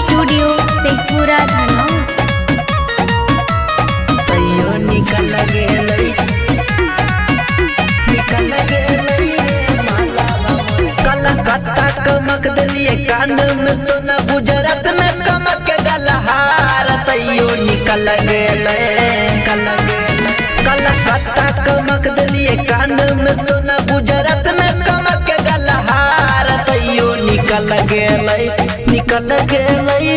Studio Sheikhpura धनौ। Calcutta कमक दिलिए कान में सोना, गुजरात में कमक गलहार तैयो निकल गेले। कलकत्ता कमक दिलिए कान में सोना, गुजरात में कमक गलहार तैयो निकल गेले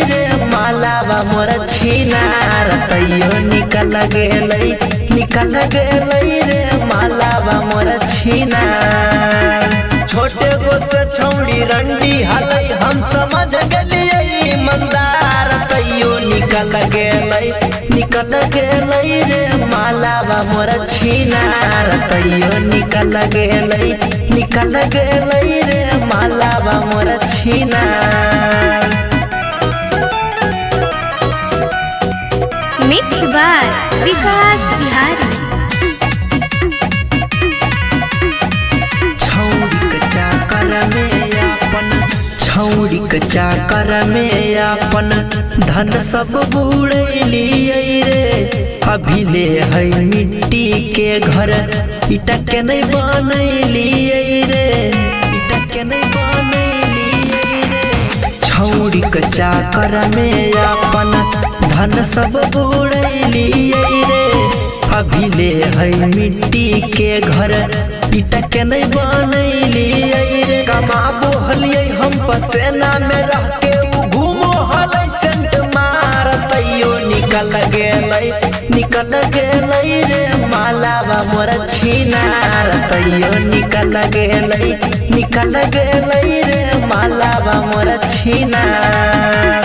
रे मालावा मोर छिनार तैयो निकल गेले रे मालावा मोर छिनार। छोटे गो से छौड़ी रंडी हलई हम समझ गलिए मंदार तैयो निकल गेले रे मालावा मोर छिनार तैयो निकल गेले रे मालावा मोर छिनार। मिक्स बाय विकास बिहारी। छौड़ी के चाकर में अपन धन सब बुड़ैलिए रे। अभी ले है मिट्टी के घर ईटा के नहीं बनैलिए रे। छौड़ी के चाकर में अपन धन सब बुड़ैलिए रे। अभी ले है मिट्टी के घर ईटा के नहीं बनैलिए रे। कमाबो हलिए हम पसेना में रह के घूमो हलै सेंट मार तैयो निकल गेले रे मालावा मोर छिनार तैयो निकल गेले रे मालावा मोर छिनार।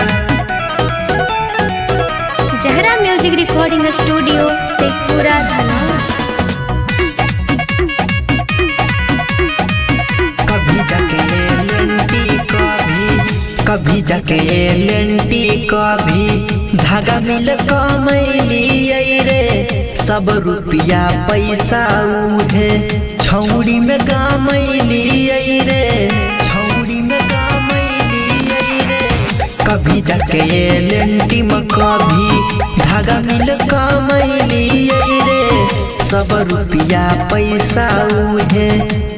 जहरा म्यूजिक रिकॉर्डिंग स्टूडियो शेखपुरा धनौ। कभी जाके लेंटी कभी धागा मिल कमैलिए रे। सब रुपया पैसा उहे छौड़ी में कमैलिए रे। कभी जाके लेंटी में कभी धागा मिल कमैलिए रे। सब रुपया पैसा उहे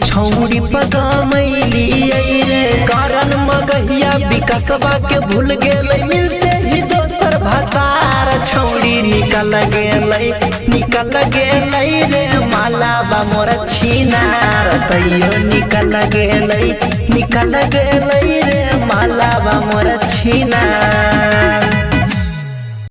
छौड़ी पर कमैलिए रे। कारण मगहिया विकासवा के भूल गेले, मिलते ही दोसर भतार छौड़ी निकल गेले रे मालावा मोर छिनार तैयो निकल गेले रे मालावा मोर छिनार।